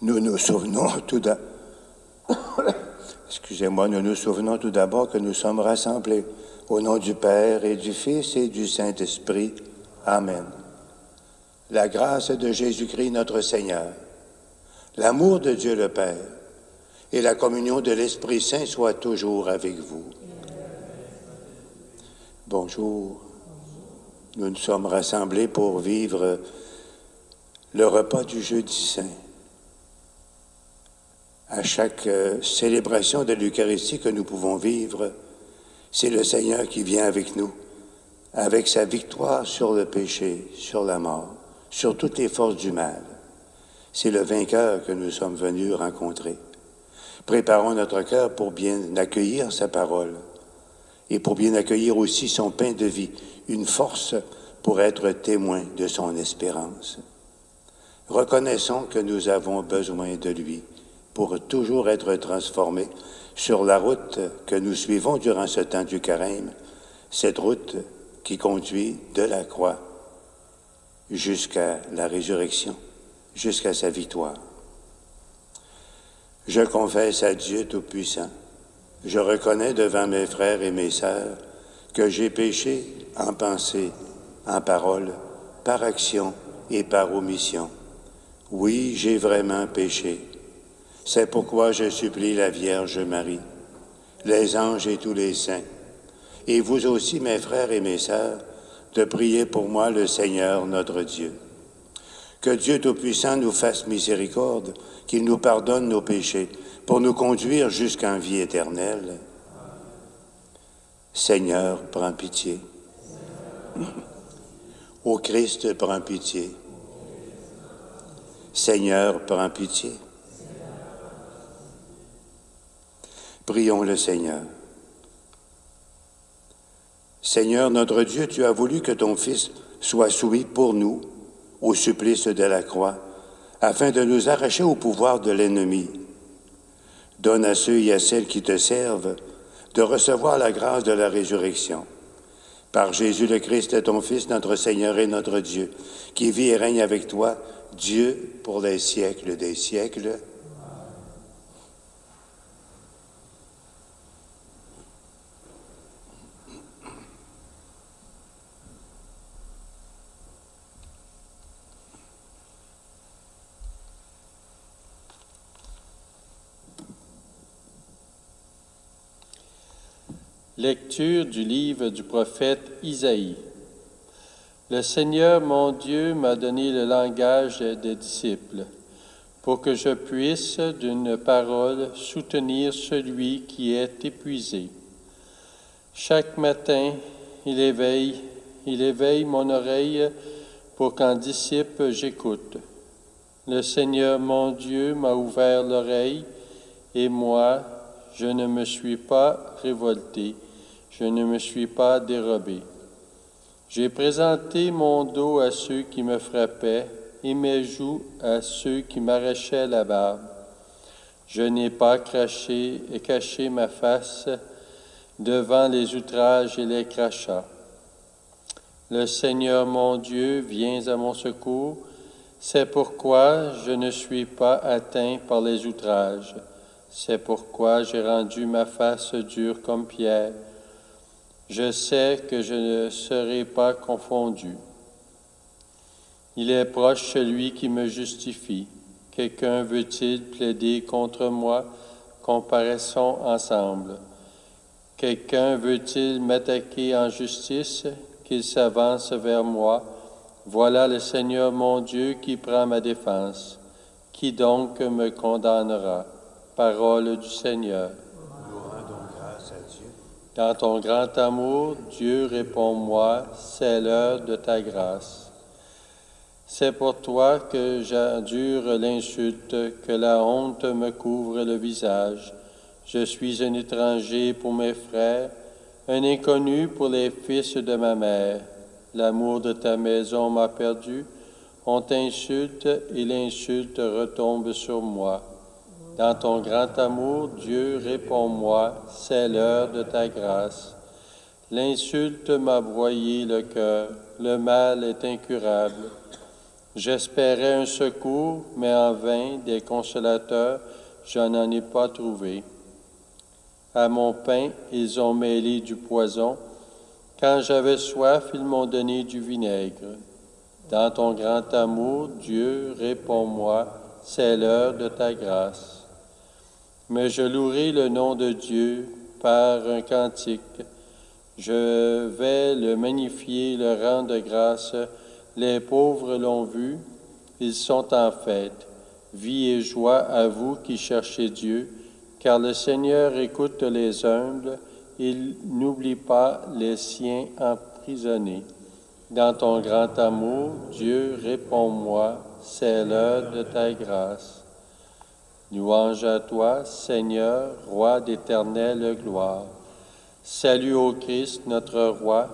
Nous nous souvenons tout d'abord, nous nous souvenons tout d'abord que nous sommes rassemblés au nom du Père et du Fils et du Saint-Esprit. Amen. La grâce de Jésus-Christ notre Seigneur, l'amour de Dieu le Père et la communion de l'Esprit Saint soient toujours avec vous. Bonjour. Nous nous sommes rassemblés pour vivre le repas du Jeudi Saint. À chaque célébration de l'Eucharistie que nous pouvons vivre, c'est le Seigneur qui vient avec nous, avec sa victoire sur le péché, sur la mort, sur toutes les forces du mal. C'est le vainqueur que nous sommes venus rencontrer. Préparons notre cœur pour bien accueillir sa parole et pour bien accueillir aussi son pain de vie, une force pour être témoin de son espérance. Reconnaissons que nous avons besoin de lui pour toujours être transformés sur la route que nous suivons durant ce temps du carême, cette route qui conduit de la croix jusqu'à la résurrection, jusqu'à sa victoire. Je confesse à Dieu Tout-Puissant, je reconnais devant mes frères et mes sœurs que j'ai péché en pensée, en parole, par action et par omission. Oui, j'ai vraiment péché. C'est pourquoi je supplie la Vierge Marie, les anges et tous les saints, et vous aussi, mes frères et mes sœurs, de prier pour moi le Seigneur notre Dieu. Que Dieu Tout-Puissant nous fasse miséricorde, qu'il nous pardonne nos péchés, pour nous conduire jusqu'en vie éternelle. Seigneur, prends pitié. Ô Christ, prends pitié. Seigneur, prends pitié. Prions le Seigneur. Seigneur notre Dieu, tu as voulu que ton Fils soit soumis pour nous au supplice de la croix, afin de nous arracher au pouvoir de l'ennemi. Donne à ceux et à celles qui te servent de recevoir la grâce de la résurrection. Par Jésus le Christ, ton Fils, notre Seigneur et notre Dieu, qui vit et règne avec toi, Dieu pour les siècles des siècles. Lecture du livre du prophète Isaïe. Le Seigneur mon Dieu m'a donné le langage des disciples, pour que je puisse d'une parole soutenir celui qui est épuisé. Chaque matin, il éveille mon oreille pour qu'en disciple j'écoute. Le Seigneur mon Dieu m'a ouvert l'oreille, et moi, je ne me suis pas révolté, je ne me suis pas dérobé. J'ai présenté mon dos à ceux qui me frappaient et mes joues à ceux qui m'arrachaient la barbe. Je n'ai pas caché ma face devant les outrages et les crachats. Le Seigneur mon Dieu vient à mon secours, c'est pourquoi je ne suis pas atteint par les outrages. C'est pourquoi j'ai rendu ma face dure comme pierre. Je sais que je ne serai pas confondu. Il est proche celui qui me justifie. Quelqu'un veut-il plaider contre moi? Comparaissons ensemble. Quelqu'un veut-il m'attaquer en justice? Qu'il s'avance vers moi. Voilà le Seigneur mon Dieu qui prend ma défense. Qui donc me condamnera? Parole du Seigneur. Nous rendons grâce à Dieu. Dans ton grand amour, Dieu, réponds-moi, c'est l'heure de ta grâce. C'est pour toi que j'endure l'insulte, que la honte me couvre le visage. Je suis un étranger pour mes frères, un inconnu pour les fils de ma mère. L'amour de ta maison m'a perdu, on t'insulte et l'insulte retombe sur moi. Dans ton grand amour, Dieu, réponds-moi, c'est l'heure de ta grâce. L'insulte m'a broyé le cœur, le mal est incurable. J'espérais un secours, mais en vain, des consolateurs, je n'en ai pas trouvé. À mon pain, ils ont mêlé du poison. Quand j'avais soif, ils m'ont donné du vinaigre. Dans ton grand amour, Dieu, réponds-moi, c'est l'heure de ta grâce. Mais je louerai le nom de Dieu par un cantique. Je vais le magnifier, le rendre grâce. Les pauvres l'ont vu, ils sont en fête. Vie et joie à vous qui cherchez Dieu, car le Seigneur écoute les humbles, il n'oublie pas les siens emprisonnés. Dans ton grand amour, Dieu, réponds-moi, c'est l'heure de ta grâce. Louange à toi, Seigneur, Roi d'éternelle gloire. Salut au Christ, notre Roi,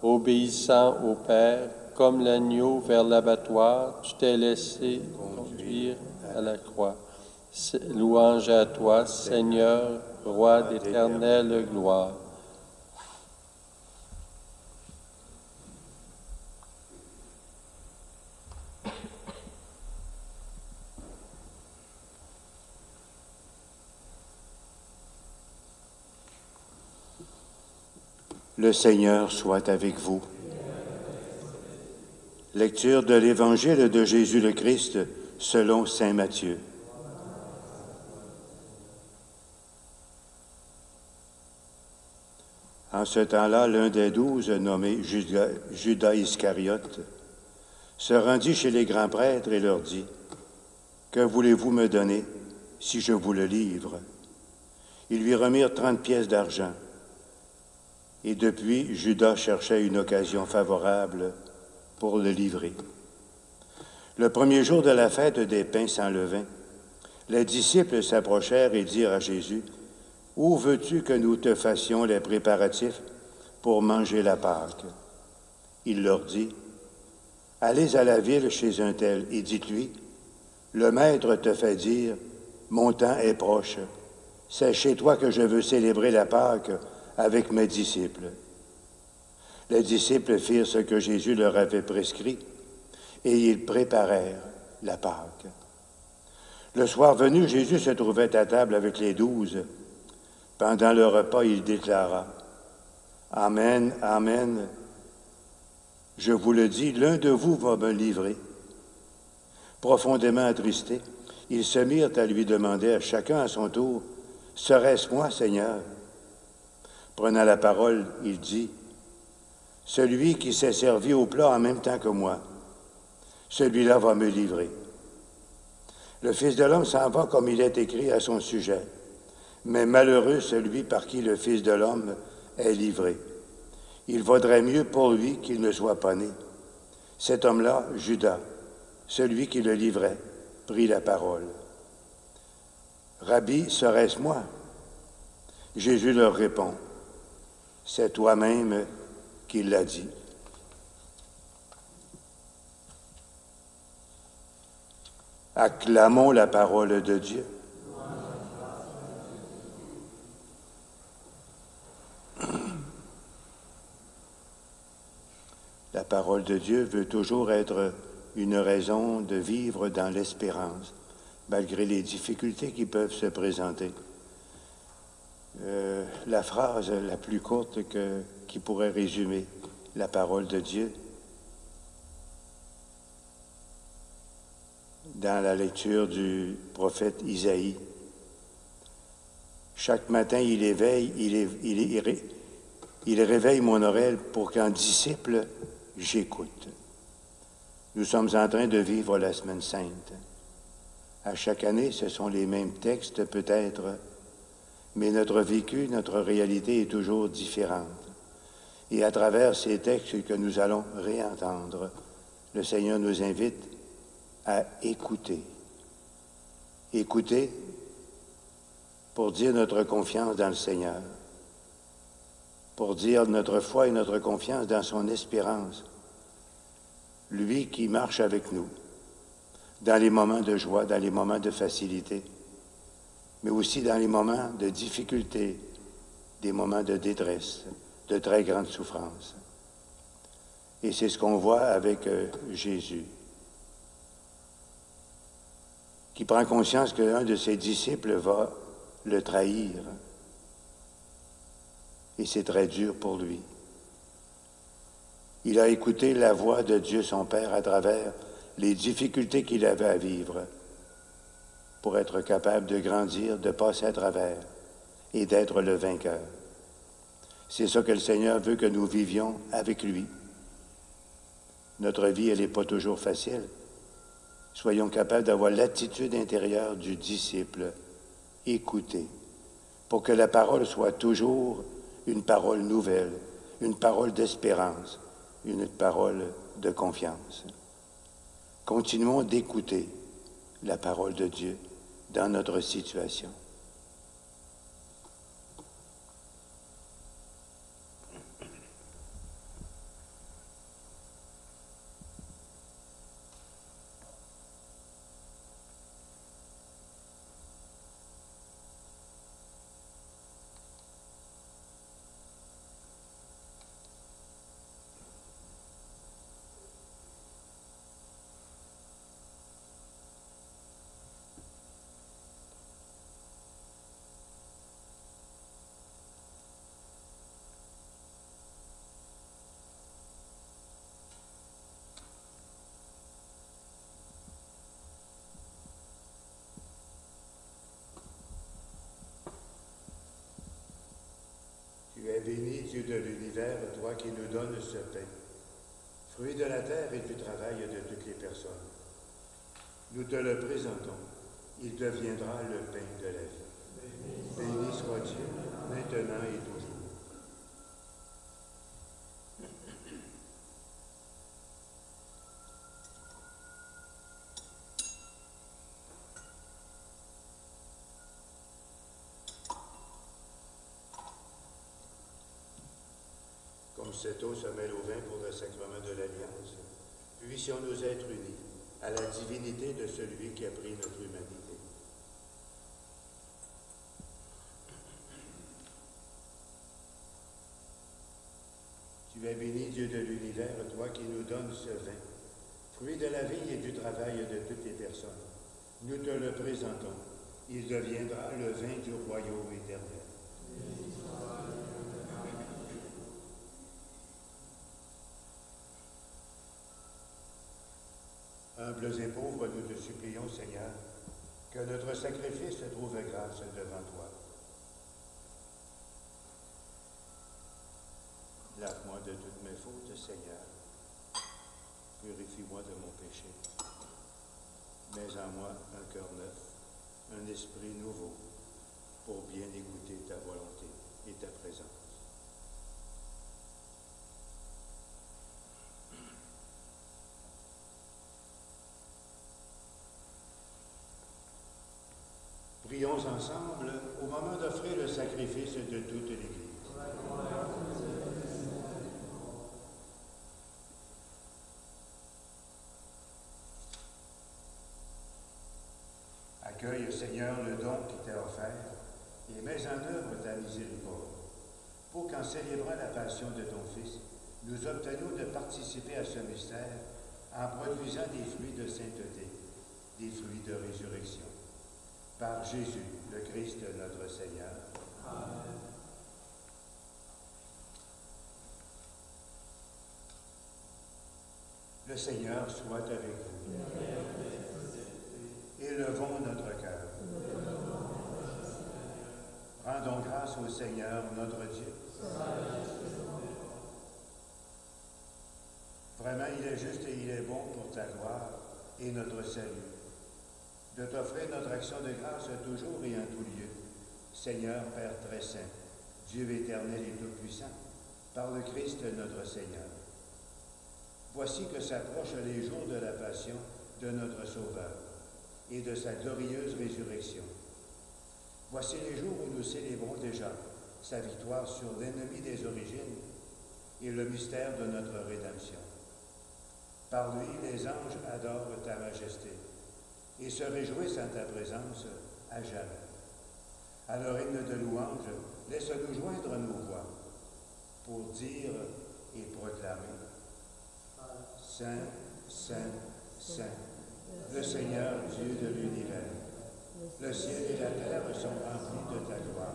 obéissant au Père, comme l'agneau vers l'abattoir, tu t'es laissé conduire à la croix. Louange à toi, Seigneur, Roi d'éternelle gloire. Le Seigneur soit avec vous. Lecture de l'Évangile de Jésus le Christ selon saint Matthieu. En ce temps-là, l'un des 12, nommé Judas Iscariote, se rendit chez les grands prêtres et leur dit, « Que voulez-vous me donner si je vous le livre? » Ils lui remirent 30 pièces d'argent. Et depuis, Judas cherchait une occasion favorable pour le livrer. Le premier jour de la fête des pains sans levain, les disciples s'approchèrent et dirent à Jésus, « Où veux-tu que nous te fassions les préparatifs pour manger la Pâque? » Il leur dit, « Allez à la ville chez un tel et dites-lui, « Le Maître te fait dire, mon temps est proche. C'est chez toi que je veux célébrer la Pâque avec mes disciples. » Les disciples firent ce que Jésus leur avait prescrit et ils préparèrent la Pâque. Le soir venu, Jésus se trouvait à table avec les 12. Pendant le repas, il déclara, « Amen, Amen, je vous le dis, l'un de vous va me livrer. » Profondément attristés, ils se mirent à lui demander à chacun à son tour, « Serait-ce moi, Seigneur? » Prenant la parole, il dit, « Celui qui s'est servi au plat en même temps que moi, celui-là va me livrer. Le Fils de l'homme s'en va comme il est écrit à son sujet, mais malheureux celui par qui le Fils de l'homme est livré. Il vaudrait mieux pour lui qu'il ne soit pas né. » Cet homme-là, Judas, celui qui le livrait, prit la parole. « Rabbi, serait-ce moi? » Jésus leur répond, « C'est toi-même qui l'as dit. » Acclamons la parole de Dieu. La parole de Dieu veut toujours être une raison de vivre dans l'espérance, malgré les difficultés qui peuvent se présenter. La phrase la plus courte qui pourrait résumer la parole de Dieu, dans la lecture du prophète Isaïe. Chaque matin, il réveille mon oreille pour qu'en disciple, j'écoute. Nous sommes en train de vivre la Semaine Sainte. À chaque année, ce sont les mêmes textes peut-être, mais notre vécu, notre réalité est toujours différente. Et à travers ces textes que nous allons réentendre, le Seigneur nous invite à écouter. Écouter pour dire notre confiance dans le Seigneur, pour dire notre foi et notre confiance dans son espérance, lui qui marche avec nous, dans les moments de joie, dans les moments de facilité, mais aussi dans les moments de difficulté, des moments de détresse, de très grande souffrance. Et c'est ce qu'on voit avec Jésus. qui prend conscience qu'un de ses disciples va le trahir. Et c'est très dur pour lui. Il a écouté la voix de Dieu, son Père, à travers les difficultés qu'il avait à vivre pour être capable de grandir, de passer à travers et d'être le vainqueur. C'est ça que le Seigneur veut que nous vivions avec lui. Notre vie, elle n'est pas toujours facile. Soyons capables d'avoir l'attitude intérieure du disciple, écouter, pour que la parole soit toujours une parole nouvelle, une parole d'espérance, une parole de confiance. Continuons d'écouter la parole de Dieu dans notre situation. Tu es béni, Dieu de l'univers, toi qui nous donnes ce pain, fruit de la terre et du travail de toutes les personnes. Nous te le présentons, il deviendra le pain de la vie. Béni soit Dieu, maintenant et toujours. Comme cette eau se mêle au vin pour le sacrement de l'Alliance, puissions nous être unis à la divinité de celui qui a pris notre humanité. Tu es béni, Dieu de l'univers, toi qui nous donnes ce vin, fruit de la vie et du travail de toutes les personnes. Nous te le présentons. Il deviendra le vin du royaume éternel. Humbles et pauvres, nous te supplions, Seigneur, que notre sacrifice trouve grâce devant toi. Lave-moi de toutes mes fautes, Seigneur. Purifie-moi de mon péché. Mets en moi un cœur neuf, un esprit nouveau, pour bien écouter ta volonté et ta présence. Prions ensemble au moment d'offrir le sacrifice de toute l'Église. Accueille, Seigneur, le don qui t'est offert et mets en œuvre ta miséricorde, pour qu'en célébrant la passion de ton Fils, nous obtenions de participer à ce mystère en produisant des fruits de sainteté, des fruits de résurrection. Par Jésus, le Christ, notre Seigneur. Amen. Le Seigneur soit avec vous. Élevons notre cœur. Rendons grâce au Seigneur, notre Dieu. Vraiment, il est juste et il est bon pour ta gloire et notre salut, de t'offrir notre action de grâce toujours et en tout lieu. Seigneur, Père très saint, Dieu éternel et tout-puissant, par le Christ notre Seigneur. Voici que s'approchent les jours de la passion de notre Sauveur et de sa glorieuse résurrection. Voici les jours où nous célébrons déjà sa victoire sur l'ennemi des origines et le mystère de notre rédemption. Par lui, les anges adorent ta majesté et se réjouissent en ta présence à jamais. À leur hymne de louange, laisse-nous joindre nos voix pour dire et proclamer: Saint, Saint, Saint, le Seigneur Dieu de l'univers. Le ciel et la terre sont remplis de ta gloire.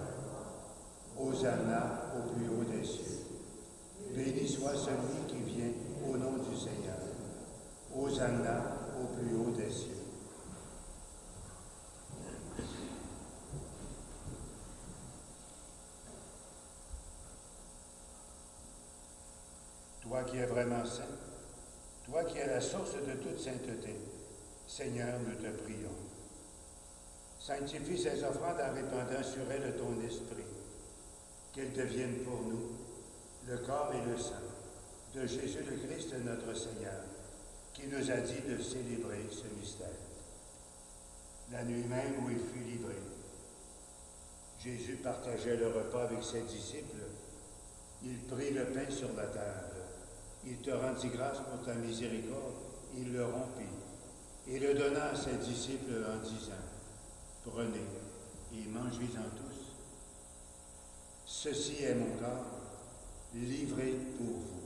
Hosanna au plus haut des cieux. Béni soit celui qui vient au nom du Seigneur. Hosanna au plus haut des cieux. Toi qui es vraiment saint, toi qui es la source de toute sainteté, Seigneur, nous te prions. Sanctifie ces offrandes en répandant sur elles ton esprit, qu'elles deviennent pour nous le corps et le sang de Jésus le Christ, notre Seigneur, qui nous a dit de célébrer ce mystère. La nuit même où il fut livré, Jésus partageait le repas avec ses disciples. Il prit le pain sur la table. Il te rendit grâce pour ta miséricorde. Il le rompit et le donna à ses disciples en disant, « Prenez et mangez-en tous. Ceci est mon corps, livré pour vous. »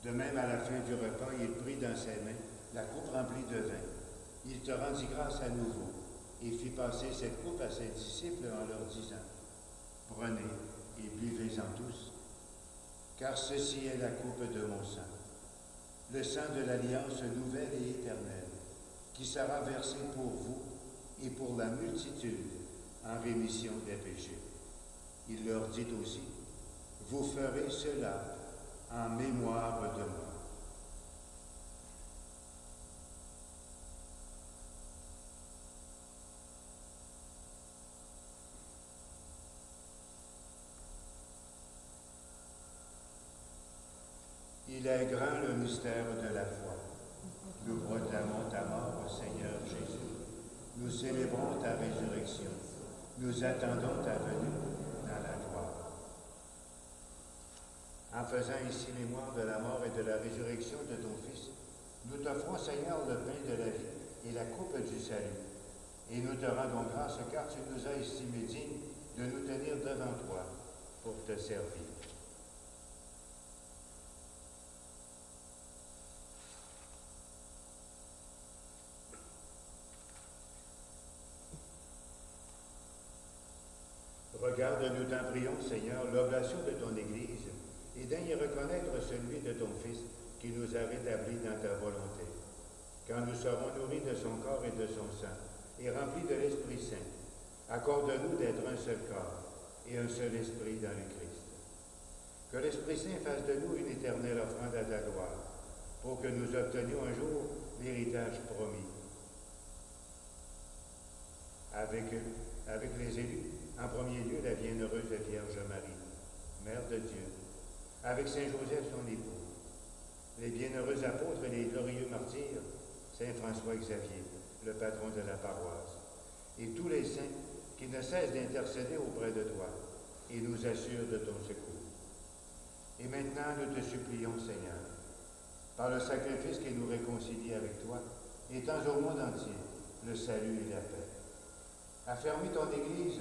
De même, à la fin du repas, il prit dans ses mains la coupe remplie de vin. Il te rendit grâce à nouveau et fit passer cette coupe à ses disciples en leur disant, « Prenez et buvez-en tous, car ceci est la coupe de mon sang, le sang de l'alliance nouvelle et éternelle, qui sera versé pour vous et pour la multitude en rémission des péchés. » Il leur dit aussi, « Vous ferez cela en mémoire de moi. » Il est grand le mystère de la foi. Nous proclamons ta mort, Seigneur Jésus. Nous célébrons ta résurrection. Nous attendons ta venue dans la gloire. En faisant ici mémoire de la mort et de la résurrection de ton Fils, nous t'offrons, Seigneur, le pain de la vie et la coupe du salut. Et nous te rendons grâce car tu nous as estimés dignes de nous tenir devant toi pour te servir. Regarde, nous t'en prions, Seigneur, l'oblation de ton Église, et daigne y reconnaître celui de ton Fils qui nous a rétablis dans ta volonté. Quand nous serons nourris de son corps et de son sang, et remplis de l'Esprit Saint, accorde-nous d'être un seul corps et un seul esprit dans le Christ. Que l'Esprit Saint fasse de nous une éternelle offrande à ta gloire, pour que nous obtenions un jour l'héritage promis. Avec les élus, en premier lieu la bienheureuse Vierge Marie, Mère de Dieu, avec Saint Joseph son époux, les bienheureux apôtres et les glorieux martyrs, Saint François Xavier, le patron de la paroisse, et tous les saints qui ne cessent d'intercéder auprès de toi et nous assurent de ton secours. Et maintenant, nous te supplions, Seigneur, par le sacrifice qui nous réconcilie avec toi, étends au monde entier le salut et la paix. Affermis ton Église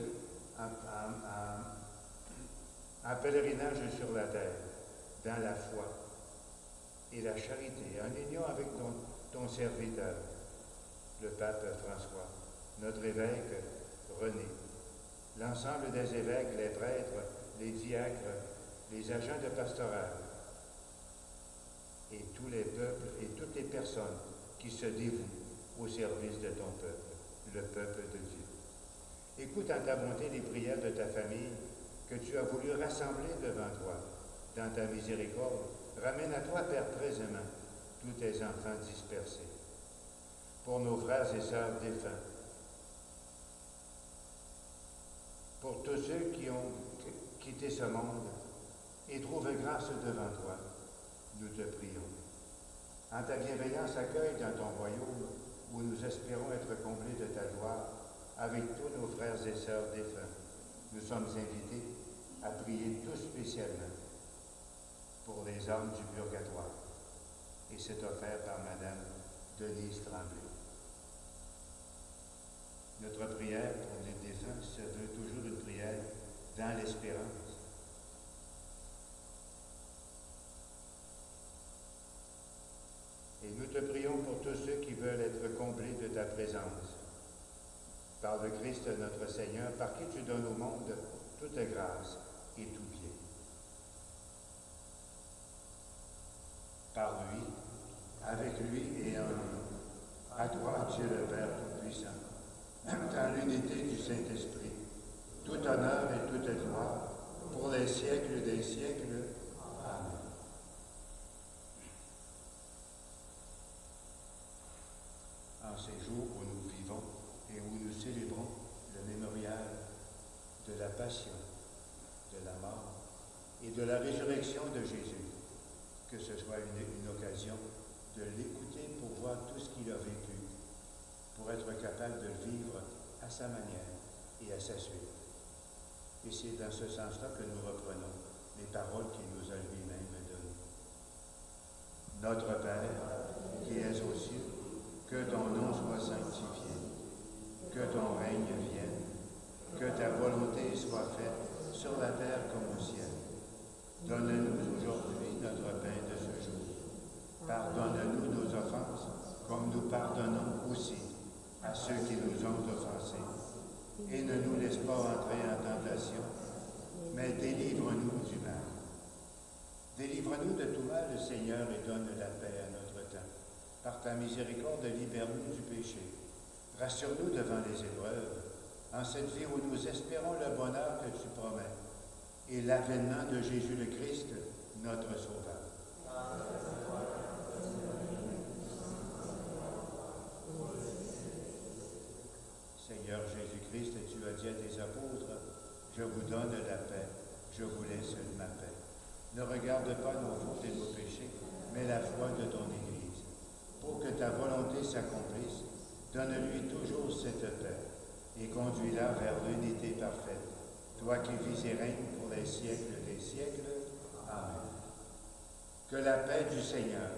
en pèlerinage sur la terre, dans la foi et la charité, en union avec ton serviteur, le pape François, notre évêque René, l'ensemble des évêques, les prêtres, les diacres, les agents de pastoral, et tous les peuples et toutes les personnes qui se dévouent au service de ton peuple, le peuple de Dieu. Écoute en ta bonté les prières de ta famille que tu as voulu rassembler devant toi. Dans ta miséricorde, ramène à toi, Père, présentement, tous tes enfants dispersés. Pour nos frères et sœurs défunts, pour tous ceux qui ont quitté ce monde et trouvent grâce devant toi, nous te prions. En ta bienveillance, accueille dans ton royaume, où nous espérons être comblés de ta gloire, avec tous nos frères et sœurs défunts. Nous sommes invités à prier tout spécialement pour les âmes du purgatoire. Et c'est offert par Madame Denise Tremblay. Notre prière pour les défunts se veut toujours une prière dans l'espérance. Et nous te prions pour tous ceux qui veulent être comblés de ta présence. Par le Christ notre Seigneur, par qui tu donnes au monde toute grâce et tout bien. Par lui, avec lui et en lui, à toi, Dieu le Père Tout-Puissant, dans l'unité du Saint-Esprit, tout honneur et toute gloire, pour les siècles des siècles. Amen. En ces jours où nous vivons et où nous célébrons le mémorial de la passion, de la mort et de la résurrection de Jésus, que ce soit une occasion de l'écouter pour voir tout ce qu'il a vécu, pour être capable de le vivre à sa manière et à sa suite. Et c'est dans ce sens-là que nous reprenons les paroles qu'il nous a lui-même données. Notre Père, qui es aux cieux, que ton nom soit sanctifié, que ton règne vienne, que ta volonté soit faite sur la terre comme au ciel. Donne-nous aujourd'hui notre pain de ce jour. Pardonne-nous nos offenses, comme nous pardonnons aussi à ceux qui nous ont offensés. Et ne nous laisse pas entrer en tentation, mais délivre-nous du mal. Délivre-nous de tout mal, Seigneur, et donne la paix à notre temps. Par ta miséricorde, libère-nous du péché. Rassure-nous devant les épreuves, en cette vie où nous espérons le bonheur que tu promets, et l'avènement de Jésus le Christ, notre Sauveur. Seigneur Jésus-Christ, tu as dit à tes apôtres, je vous donne la paix, je vous laisse ma paix. Ne regarde pas nos fautes et nos péchés, mais la foi de ton Église. Pour que ta volonté s'accomplisse, donne-lui toujours cette paix et conduis-la vers l'unité parfaite. Toi qui vis et règnes pour les siècles des siècles. Amen. Que la paix du Seigneur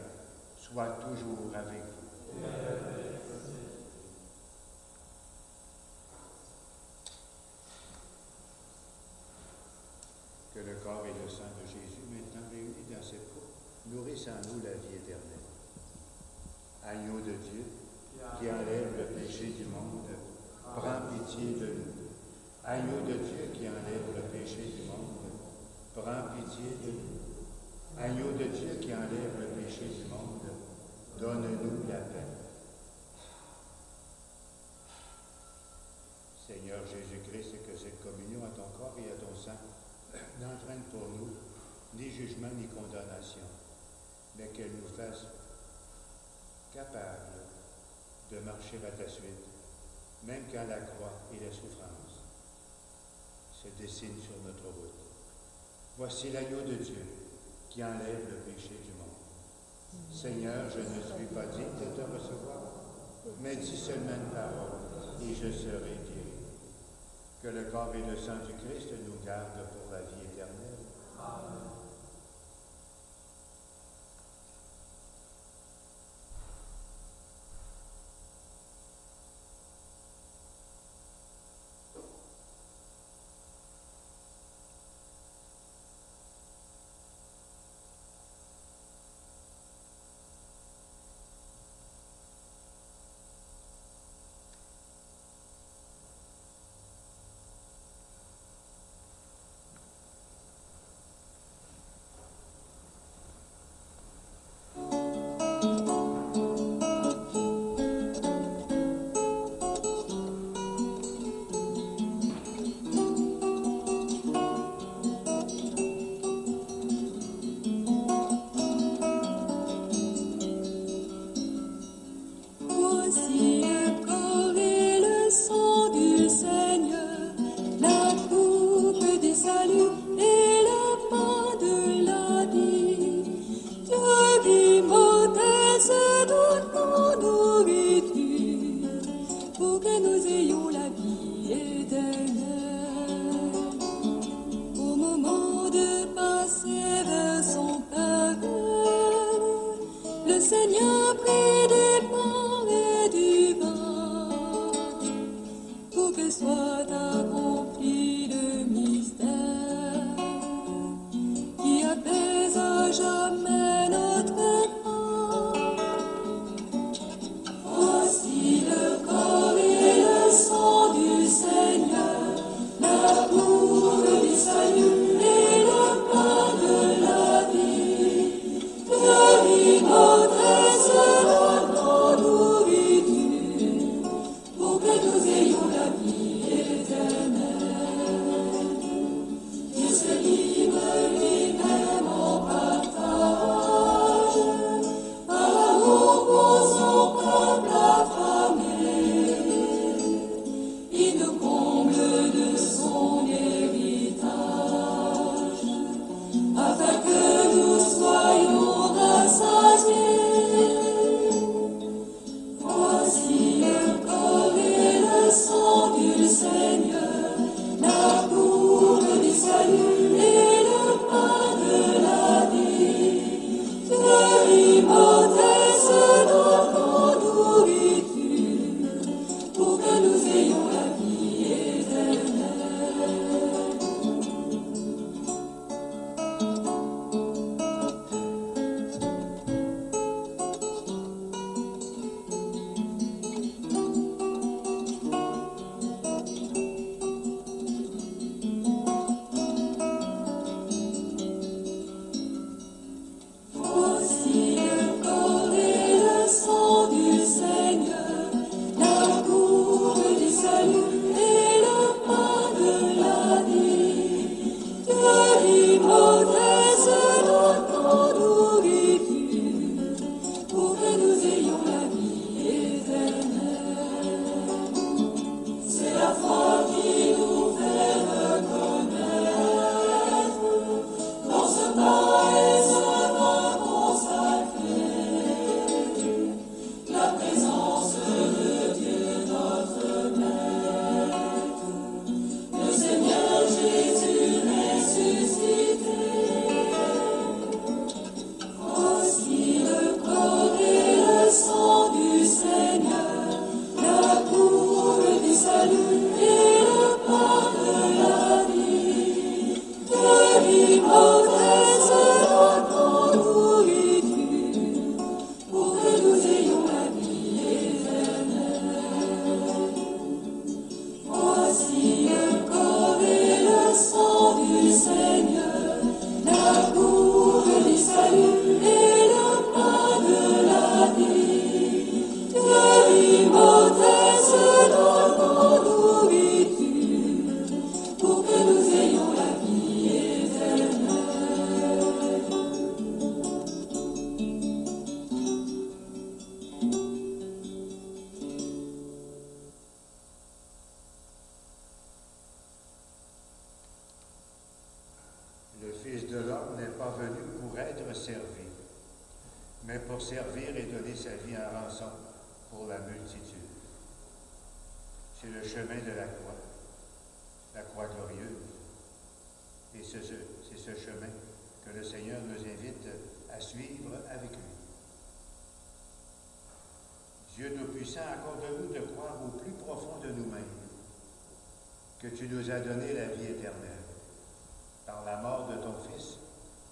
soit toujours avec vous. Que le corps et le sang de Jésus, maintenant réunis dans cette coupe, nourrissent en nous la vie éternelle. Agneau de Dieu, qui enlève le péché du monde, prends pitié de nous. Agneau de Dieu qui enlève le péché du monde, prends pitié de nous. Agneau de Dieu qui enlève le péché du monde, donne-nous la paix. Seigneur Jésus-Christ, que cette communion à ton corps et à ton sang n'entraîne pour nous ni jugement ni condamnation, mais qu'elle nous fasse capables de marcher à ta suite, même quand la croix et la souffrance se dessinent sur notre route. Voici l'agneau de Dieu qui enlève le péché du monde. Seigneur, je ne suis pas digne de te recevoir, mais dis seulement une parole et je serai guéri. Que le corps et le sang du Christ nous gardent pour la vie éternelle. Amen. jamais notre part. Voici le corps et le sang du Seigneur, la bourre du salut et le pain de la vie. Que l'immortesse notre nourriture, pour que nous ayons la vie éternelle. Dieu se livre lui-même en partage, par l'amour pour son peuple affamé. Il nous comble de son héritage, afin que nous soyons rassasiés. Voici le corps et le sang du Seigneur, la courbe du salut et le pain de la vie. Que l'immortesse notre nourriture, pour que nous ayons la vie éternelle. Voici le corps et le sang du Seigneur, la courbe du salut et le pain de la vie. Que l'immortesse notre nourriture, pour que nous ayons la vie éternelle. C'est la foi qui nous fait reconnaître dans ce pain et ce vin consacré la présence de Dieu notre Maître, le Seigneur Jésus ressuscité. Voici le corps et le sang du Seigneur, la courbe du salut et le pain de la vie. Que l'immortesse notre nourriture, pour que nous ayons la vie éternelle. Voici le corps et le sang du Seigneur, la courbe du salut et le pain de la vie. Que l'immortesse notre nourriture, pour que nous ayons la vie éternelle. Le Fils de l'homme n'est pas venu pour être servi, mais pour servir et donner sa vie en rançon pour la multitude. C'est le chemin de la croix glorieuse. Et c'est ce chemin que le Seigneur nous invite à suivre avec lui. Dieu Tout-Puissant, accorde-nous de croire au plus profond de nous-mêmes que tu nous as donné la vie éternelle par la mort de ton Fils,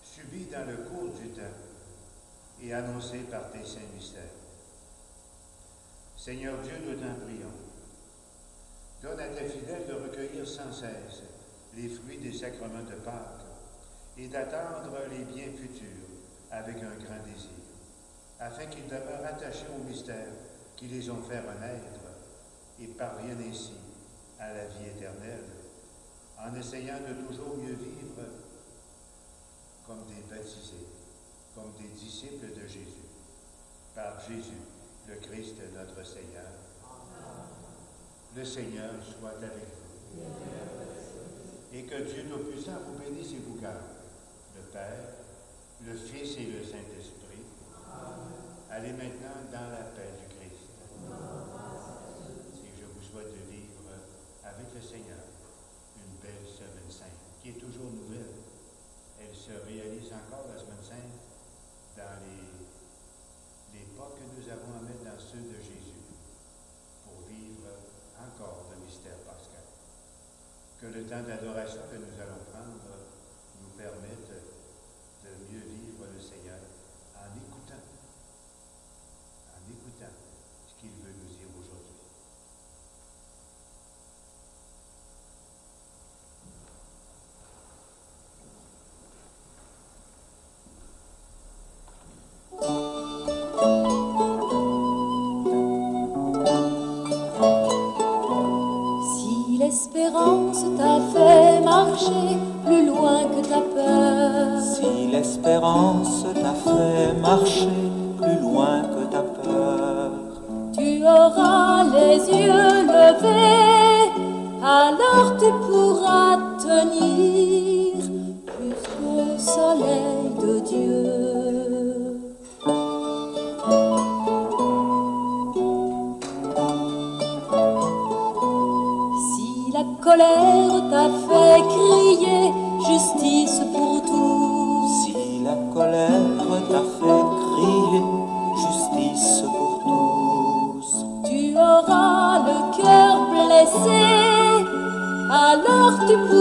subi dans le cours du temps et annoncé par tes saints mystères. Seigneur Dieu, nous t'en prions. Donne à tes fidèles de recueillir sans cesse les fruits des sacrements de Pâques et d'attendre les biens futurs avec un grand désir, afin qu'ils demeurent attachés aux mystères qui les ont fait renaître et parviennent ainsi à la vie éternelle, en essayant de toujours mieux vivre comme des baptisés, comme des disciples de Jésus. Par Jésus, le Christ, notre Seigneur. Le Seigneur soit avec vous. Et que Dieu Tout-Puissant vous bénisse et vous garde, le Père, le Fils et le Saint-Esprit. Allez maintenant dans la paix du Christ. Et je vous souhaite de vivre avec le Seigneur une belle semaine sainte, qui est toujours nouvelle. Elle se réalise encore, la semaine sainte, dans les pas que nous avons à mettre dans ceux de Jésus pour vivre encore le mystère pascal. Que le temps d'adoration que nous allons prendre nous permette de mieux vivre le force t'a fait marcher plus loin que ta peur. Tu auras les yeux levés, alors tu pourras tenir jusqu'au soleil de Dieu. Si la colère t'a fait crier justice pour tous, Si la colère t'a fait crier justice pour tous, tu auras le cœur blessé, alors tu pourras